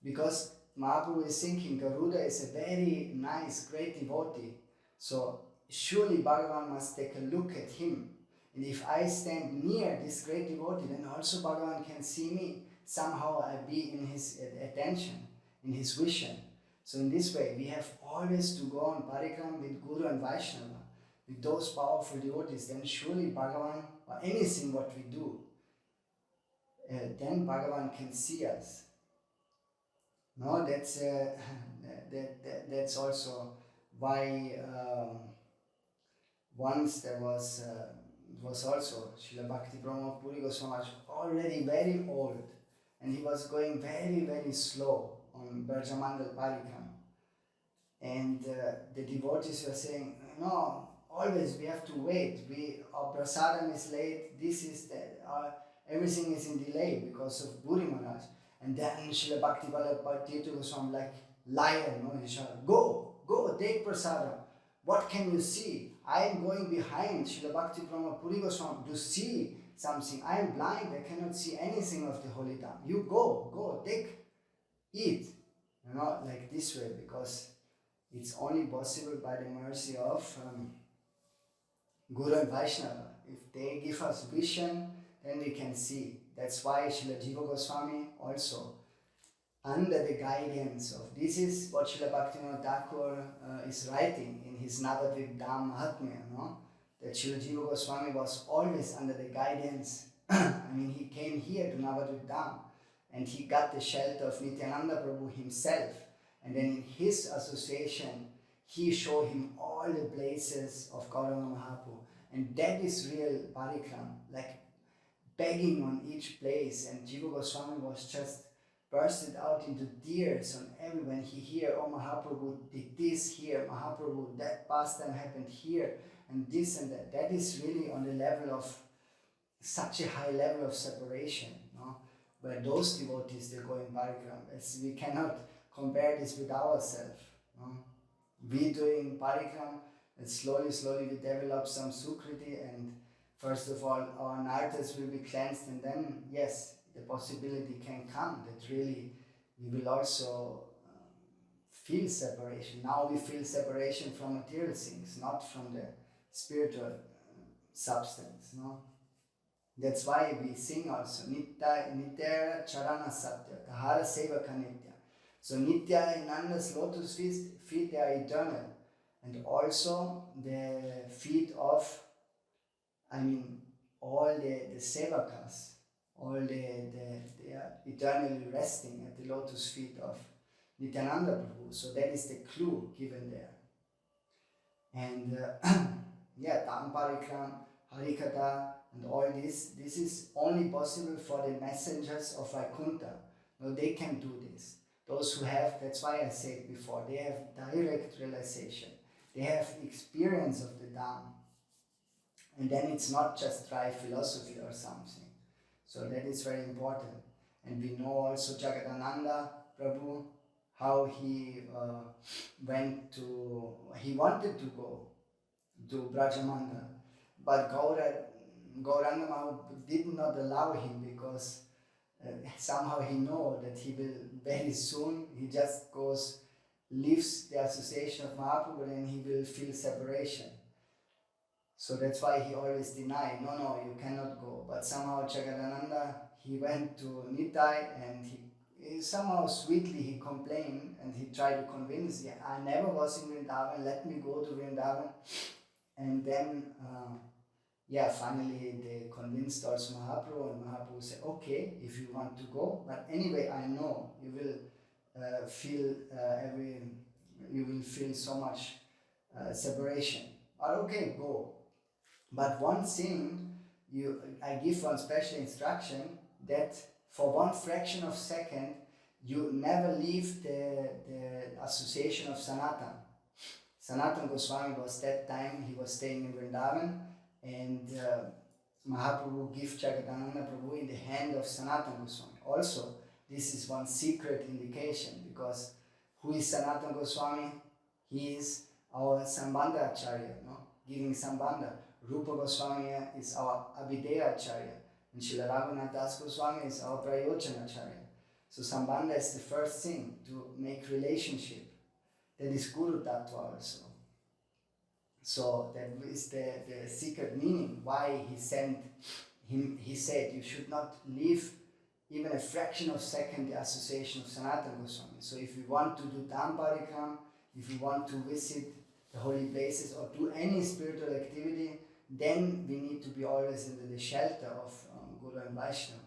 Because Mahaprabhu is thinking Garuda is a very nice, great devotee. So surely Bhagavan must take a look at him. And if I stand near this great devotee, then also Bhagavan can see me. Somehow I be in his attention, in his vision. So in this way, we have always to go on Parikram with Guru and Vaishnava, with those powerful devotees. Then surely Bhagavan, or anything what we do, then Bhagavan can see us. No, that's also why once there was also Srila Bhakti Pramod Puri Goswami was already very old, and he was going very, very slow on Brajamandal Parikram. And the devotees were saying, no, always we have to wait. Our prasadam is late. This is everything is in delay because of Buri Maharaj. And then Srila Bhakti Vallabha Tirtha Goswami, like lion, no, he shouted, go, take prasadam. What can you see? I am going behind Srila Bhakti Pramod Puri Goswami to see something. I am blind. I cannot see anything of the holy Dham. You go, take, eat. Like this way, because it's only possible by the mercy of Guru and Vaishnava. If they give us vision, then we can see. That's why Srila Jiva Goswami also, under the guidance of, this is what Srila Bhaktivinoda Thakur is writing in his Navadvip Dham Mahatmya, no? That Srila Jiva Goswami was always under the guidance. He came here to Navadvip Dham and he got the shelter of Nityananda Prabhu himself. And then in his association, he showed him all the places of Gauranga Mahaprabhu. And that is real Parikram, like begging on each place. And Jiva Goswami was just bursted out into tears on when he hear, oh, Mahaprabhu did this here, Mahaprabhu, that pastime happened here, and this and that. That is really on the level of such a high level of separation, no? Where those devotees, they go in Parikram. We cannot compare this with ourselves. No? We doing Parikram, and slowly we develop some Sukriti, and first of all our nardas will be cleansed, and then yes, the possibility can come that really we will also feel separation. Now we feel separation from material things, not from the spiritual substance. No? That's why we sing also Nitya Charana Satya, Tahara Sevaka Nitya. So Nitya in Nanda's lotus feet, they are eternal. And also the feet of, all the sevakas, all they are eternally resting at the lotus feet of Nityananda Prabhu. So that is the clue given there. And Dham Parikram, Harikatha, and all this is only possible for the messengers of Vaikuntha. No, they can do this. Those who have, that's why I said before, they have direct realization. They have experience of the Dham. And then it's not just dry philosophy or something. So that is very important. And we know also Jagadananda Prabhu, how he he wanted to go to Brajamandal, but Gauranga Mahaprabhu did not allow him, because somehow he knows that he will very soon, he just leaves the association of Mahaprabhu, and he will feel separation. So that's why he always denied, no, you cannot go. But somehow Jagadananda, he went to Nitai, and he somehow sweetly he complained, and he tried to convince, I never was in Vrindavan, let me go to Vrindavan. And then, finally they convinced also Mahaprabhu, and Mahaprabhu said, okay, if you want to go, but anyway, I know you will feel so much separation. But okay, go. But one thing, I give one special instruction, that for one fraction of a second, you never leave the association of Sanatan. Sanatan Goswami was that time, he was staying in Vrindavan, and Mahaprabhu gave Jagadananda Prabhu in the hand of Sanatan Goswami. Also, this is one secret indication, because who is Sanatan Goswami? He is our Sambandha Acharya, no? Giving Sambandha. Rupa Goswami is our Abhideya Acharya, and Srila Raghunath Das Goswami is our Prayojana Acharya. So Sambandha is the first thing to make relationship. That is Guru Tattva also. So that is the secret meaning why he sent him. He said you should not leave even a fraction of a second the association of Sanatana Goswami. So if you want to do Dham Parikram, if you want to visit the holy places or do any spiritual activity, then we need to be always under the shelter of Guru and Vaishnava.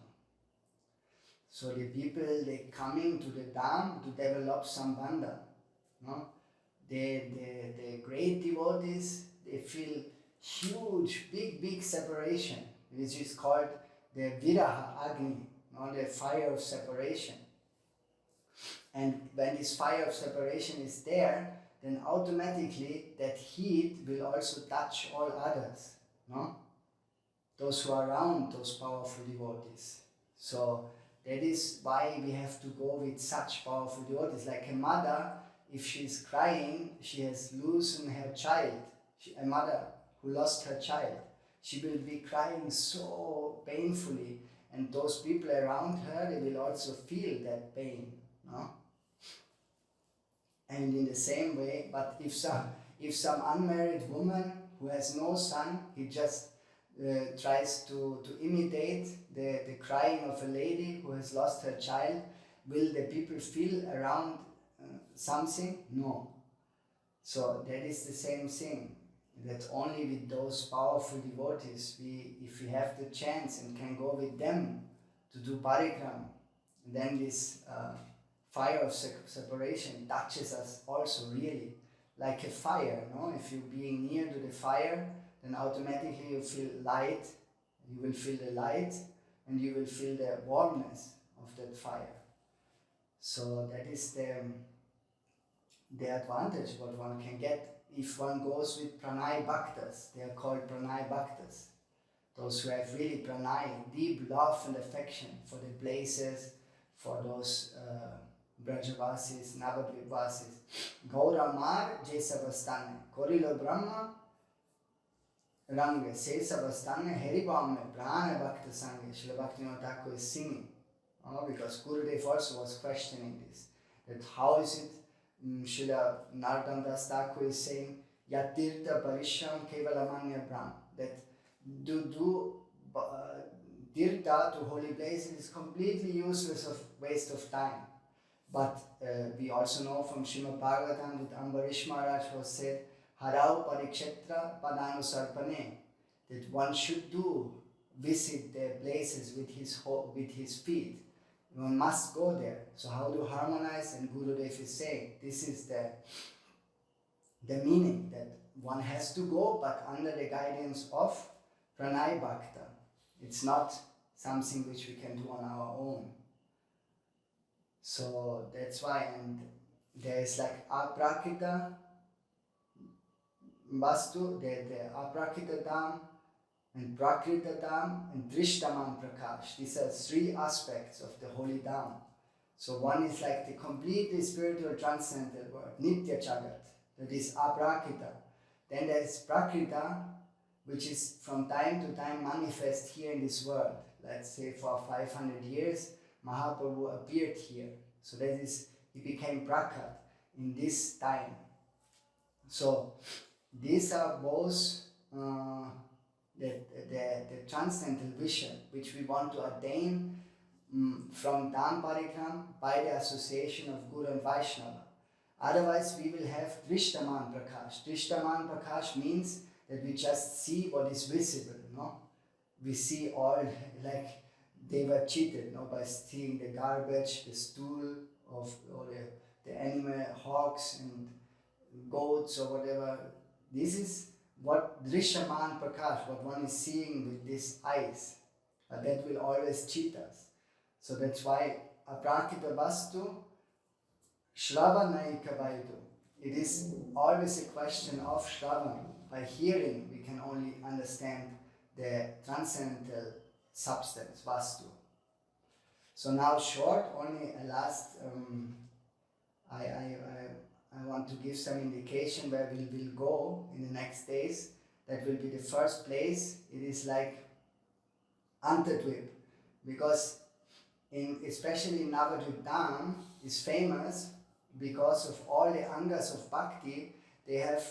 So the people, they coming to the Dham to develop Sambandha. No? The great devotees, they feel huge, big separation, which is called the Viraha Agni, no? The fire of separation. And when this fire of separation is there, then automatically that heat will also touch all others, no? Those who are around those powerful devotees. So that is why we have to go with such powerful devotees. Like a mother, if she is crying, she has loosened her child. A mother who lost her child, she will be crying so painfully, and those people around her, they will also feel that pain, no? And in the same way, but if some unmarried woman who has no son, he just tries to imitate the crying of a lady who has lost her child, will the people feel around something? No. So that is the same thing, that only with those powerful devotees, if we have the chance and can go with them to do Parikram, then this fire of separation touches us also really, like a fire, no? If you're being near to the fire, then automatically you feel light, you will feel the light, and you will feel the warmness of that fire. So that is the advantage what one can get if one goes with pranay bhaktas. They are called pranay bhaktas. Those who have really pranay, deep love and affection for the places, for those Brajavasis, Navadvip vasis. Gaura Mar Jesavastane, Korilo Brahma Ranga, Sesavastane, Heribame, Prana Bhakta Sangha. Srila Bhaktivinoda Thakur is singing. Because Gurudev also was questioning this. That how is it, Srila Narottam Das Thakur is saying, Yatirtha Parishram Kevalamanya Brahm. That do Tirtha to holy places is completely useless, of waste of time. But we also know from Srimad Bhagavatam that Ambarish Maharaj was said, Harau Parikshetra Padanu Sarpane, that one should visit the places with his feet. One must go there. So how to harmonize? And Gurudev is saying, this is the meaning, that one has to go, but under the guidance of Pranay Bhakta. It's not something which we can do on our own. So that's why, and there is like Aprakita Vastu, the Aprakita Dham, and Prakrita Dham, and Drishtaman Prakash. These are three aspects of the holy Dham. So one is like the completely spiritual transcendental world, Nitya Jagat, that is Aprakita. Then there is Prakrita, which is from time to time manifest here in this world. Let's say for 500 years, Mahaprabhu appeared here. So that is, he became Prakat in this time. So these are both the transcendental vision which we want to attain from Dham Parikram by the association of Guru and Vaishnava. Otherwise we will have Drishtaman Prakash. Drishtaman Prakash means that we just see what is visible, no? We see all, like they were cheated, no? By stealing the garbage, the stool of or the animal, hogs and goats or whatever. This is what Drishyaman Prakash, what one is seeing with these eyes. But that will always cheat us. So that's why Aprakita Vastu Shravanaika Vaidu. It is always a question of Shravan. By hearing, we can only understand the transcendental substance, Vastu. So now short, only a last, I want to give some indication where we will go in the next days. That will be the first place. It is like Antadvip, because especially Navadvip Dham is famous because of all the angas of Bhakti. They have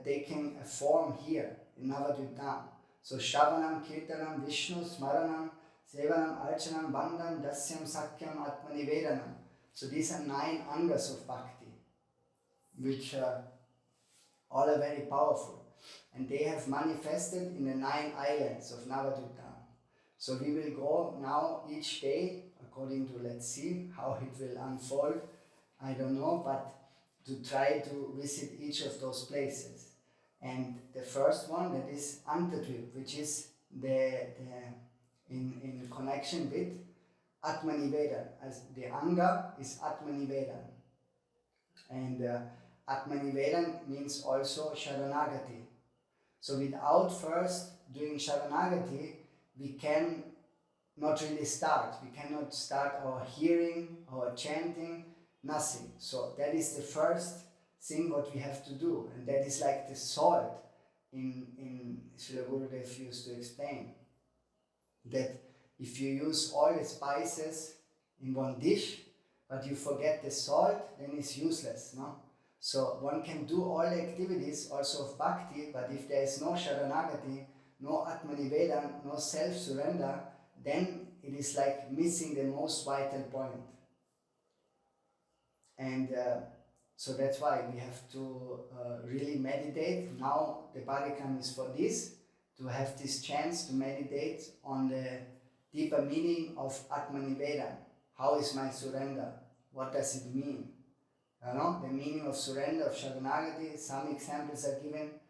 taken a form here in Navadvip Dham. So Shravanam, Kirtanam, Vishnu, Smaranam, Sevanam, Archanam, Bandham, Dasyam, Sakyam, Atmanivedanam. So these are 9 angas of Bhakti, which all are very powerful. And they have manifested in the 9 islands of Navadvip Dham. So we will go now each day, according to, let's see how it will unfold, I don't know, but to try to visit each of those places. And the first one, that is Navadvip, which is in connection with Atmanivedan, as the Anga is Atmanivedan. And Atmanivedan means also Sharanagati. So without first doing Sharanagati, we can not really start. We cannot start our hearing, our chanting, nothing. So that is the first thing what we have to do. And that is like the salt in Srila Gurudev used to explain. That if you use all the spices in one dish, but you forget the salt, then it's useless, no? So one can do all the activities also of Bhakti, but if there is no Sharanagati, no Atmanivedan, no self-surrender, then it is like missing the most vital point. And so that's why we have to really meditate. Now the Parikram is for this, to have this chance to meditate on the deeper meaning of Atmanivedan. How is my surrender? What does it mean? You know, the meaning of surrender, of Sharanagati. Some examples are given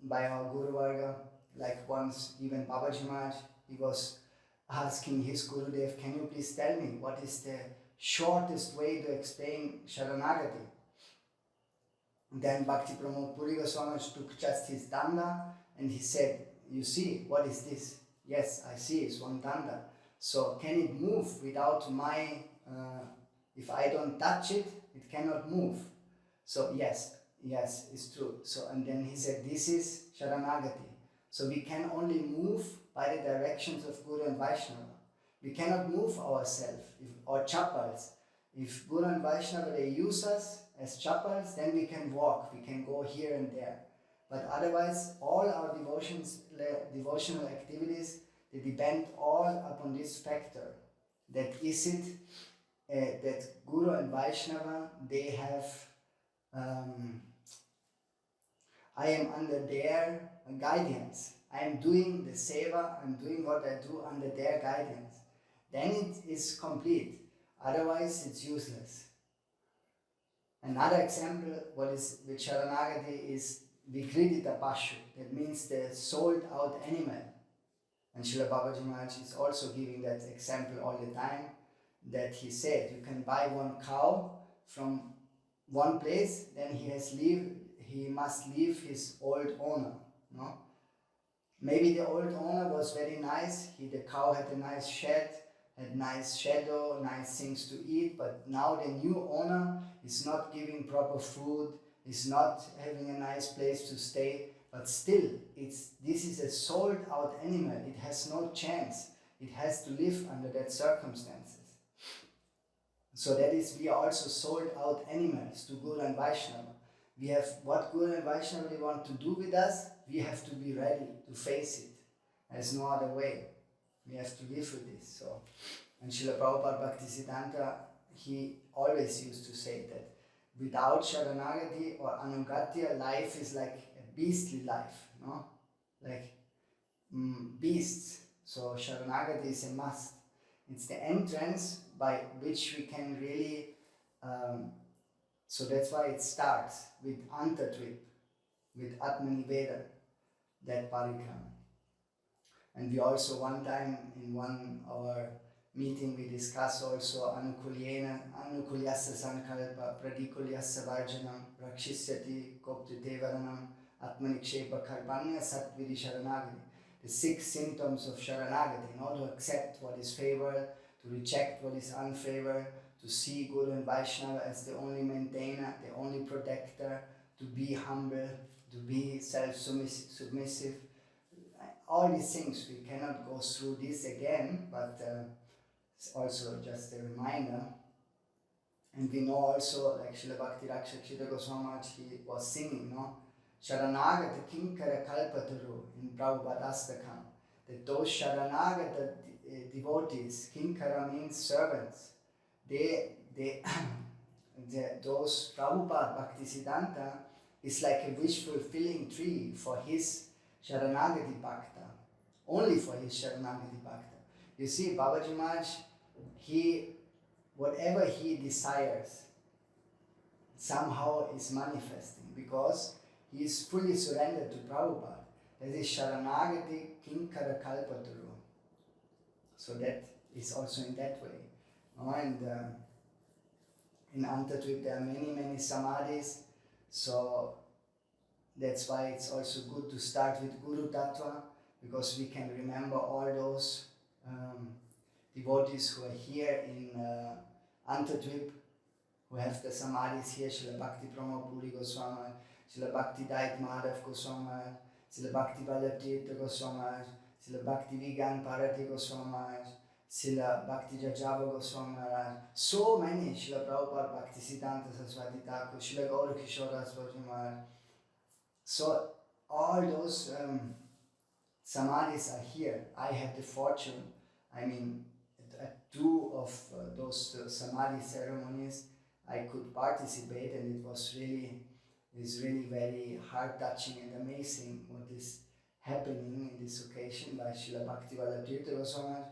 by our Guru Varga. Like once, even Babaji Maharaj, he was asking his Gurudev, can you please tell me what is the shortest way to explain Sharanagati? And then Bhakti Pramod Puri Goswami took just his danda and he said, you see, what is this? Yes, I see, it's one danda. So can it move without my, if I don't touch it, it cannot move. So yes, it's true. So, and then he said, this is Sharanagati. So we can only move by the directions of Guru and Vaishnava. We cannot move ourselves, or chappals. If Guru and Vaishnava, they use us as chappals, then we can walk, we can go here and there. But otherwise, all our devotional activities, they depend all upon this factor. That is it, that Guru and Vaishnava, they have, I am under their guidance. I am doing the seva, I'm doing what I do under their guidance. Then it is complete. Otherwise, it's useless. Another example, what is with Sharanagati, is Vikridita Pashu. That means the sold out animal. And Srila Babaji Maharaj is also giving that example all the time, that he said, you can buy one cow from one place, then he must leave his old owner. No? Maybe the old owner was very nice, the cow had a nice shed, had nice shadow, nice things to eat, but now the new owner is not giving proper food, is not having a nice place to stay, but still, this is a sold out animal, it has no chance, it has to live under that circumstances. So that is, we are also sold out animals to Guru and Vaishnava. We have what Guru and Vaishnava they want to do with us, we have to be ready to face it. There's no other way. We have to live with this. So, and Srila Prabhupada Bhaktisiddhanta, he always used to say that without Sharanagati or Anugatya, life is like a beastly life, no? Like beasts. So Sharanagati is a must. It's the entrance by which we can really, so that's why it starts with Navadvip, with Atmanivedan, that Parikram. And we also one time in our meeting we discussed also Anukulyasa Sankalpa, Pradikulyasa Varjanam, Rakshisyati Koptutevaranam, Atmanikshepa Karpanya Satvidi Sharanagati. The 6 symptoms of Sharanagati, in order to accept what is favored, to reject what is unfavored, to see Guru and Vaishnava as the only maintainer, the only protector, to be humble, to be self-submissive. All these things, we cannot go through this again, but it's also just a reminder. And we know also, like Srila Bhakti Rakshak Ishtagoshthi, he was singing, no? Sharanagata Kinkara Kalpataru in Prabhupada Astakam. That those Sharanagata devotees, Kinkara means servants, those Prabhupada Bhaktisiddhanta is like a wish-fulfilling tree for his Sharanagati Bhakta, only for his Sharanagati Bhakta. You see, Babaji Maharaj whatever he desires somehow is manifesting, because he is fully surrendered to Prabhupada. That is Sharanagati Kinkara Kalpataru. So that is also in that way. And in Antatvip there are many samadhis, so that's why it's also good to start with Guru Tattva, because we can remember all those devotees who are here in Antatvip, who have the samadhis here, Srila Bhakti Pramod Puri Goswami, Srila Bhakti Dait Madhav Goswami, Srila Bhakti Vallabh Tirtha Goswami, Srila Bhakti Vigyan Bharati Goswami, Srila Bhakti Jajava Goswami Maharaj, so many, Srila Prabhupada, Bhakti Siddhanta Saraswati Thakur, Srila Gaura Kishora Swami Maharaj. So all those samadhis are here. I had the fortune, at two of those samadhi ceremonies I could participate, and it was really very heart-touching and amazing what is happening in this occasion by Srila Bhakti Vallabh Tirtha Goswami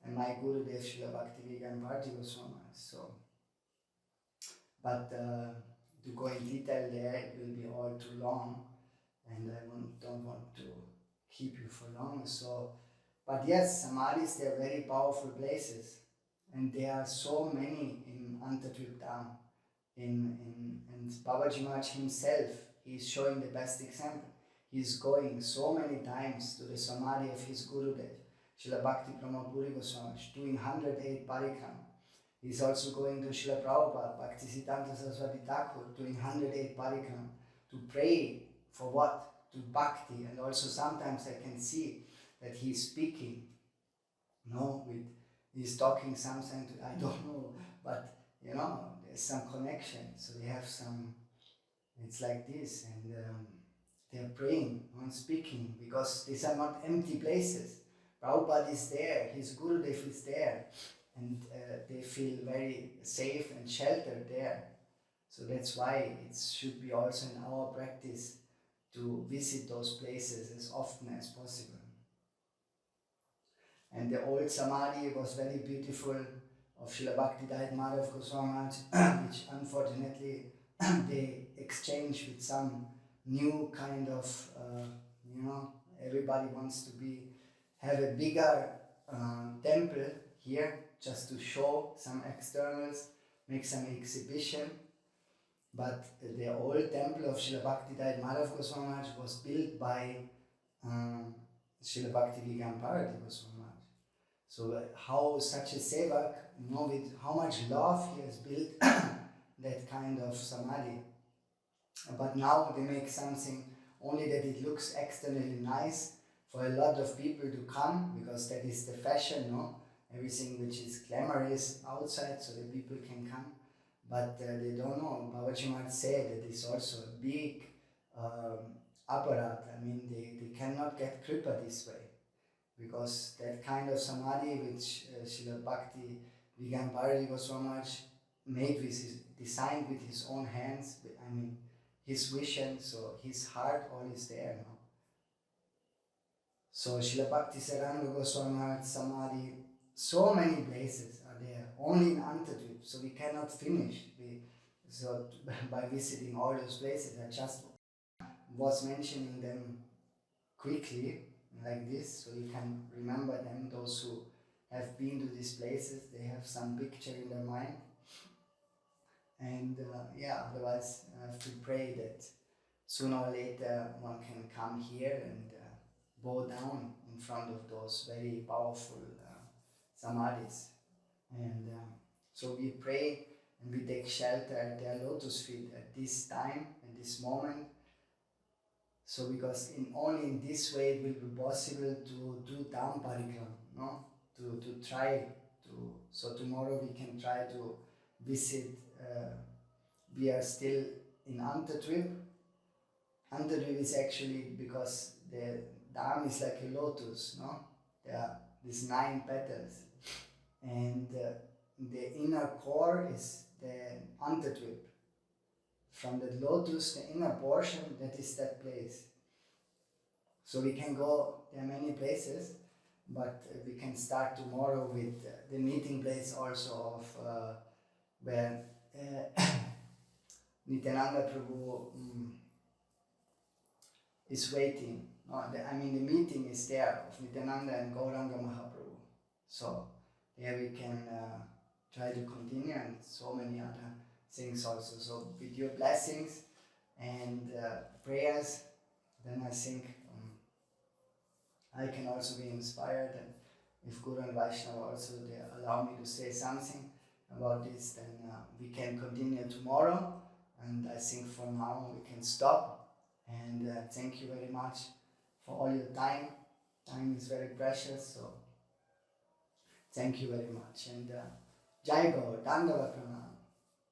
and my Gurudev Srila Bhakti Vigyan Bharati Goswami. So, but to go in detail there, it will be all too long, and I don't want to keep you for long. So, but yes, samadhis, they are very powerful places, and there are so many in Antatvip Dham. And Babaji Maharaj himself, he is showing the best example. He is going so many times to the samadhi of his Gurudev, Srila Bhakti Pramod Puri Goswami, doing 108 Parikram. He is also going to Srila Prabhupada, Bhakti Siddhanta Saraswati Thakur, doing 108 Parikram, to pray for what? To Bhakti. And also sometimes I can see that he is speaking, he's talking something to, I don't know, but there's some connection, so they have some, it's like this, and they're praying and speaking, because these are not empty places. Prabhupada is there, his Gurudev is there, and they feel very safe and sheltered there. So that's why it should be also in our practice to visit those places as often as possible. And the old samadhi was very beautiful, of Srila Bhakti Dait Madhav Goswami, which unfortunately they exchanged with some new kind of, everybody wants to have a bigger temple here, just to show some externals, make some exhibition. But the old temple of Srila Bhakti Dait Madhav Goswami was built by Srila Bhakti Vigyan Bharati Goswami. So how such a sevak, with how much love he has built that kind of samadhi. But now they make something only that it looks externally nice for a lot of people to come, because that is the fashion, everything which is glamorous outside, so the people can come. But they don't know. Babaji Maharaj said that it's also a big aparat. They cannot get kripa this way, because that kind of samadhi which Srila Bhakti Vigyan Bharati Goswami designed with his own hands, his vision, so his heart, all is there now. So Srila Bhakti Saranga Goswami samadhi, so many places are there, only in Antatvip, so we cannot finish. By visiting all those places, I just was mentioning them quickly, like this, so you can remember them. Those who have been to these places, they have some picture in their mind. And otherwise I have to pray that sooner or later one can come here and bow down in front of those very powerful samadhis. And so we pray and we take shelter at their lotus feet at this time, at this moment. So because only in this way it will be possible to do Dham Parikram, to try to, so tomorrow we can try to visit, we are still in Antatvip. Antatvip is actually, because the Dham is like a lotus, there are these 9 petals, and the inner core is the Antatvip. From the lotus, the inner portion, that is that place. So we can go, there are many places, but we can start tomorrow with the meeting place also of where Nityananda Prabhu is waiting. No, I mean the meeting is there of Nityananda and Gauranga Mahaprabhu. So there we can try to continue, and so many other things also. So with your blessings and prayers, then I think I can also be inspired, and if Guru and Vaishnava also they allow me to say something about this, then we can continue tomorrow, and I think for now we can stop. And thank you very much for all your time. Time is very precious, so thank you very much. And Jai Gaur, Dandava Pranam.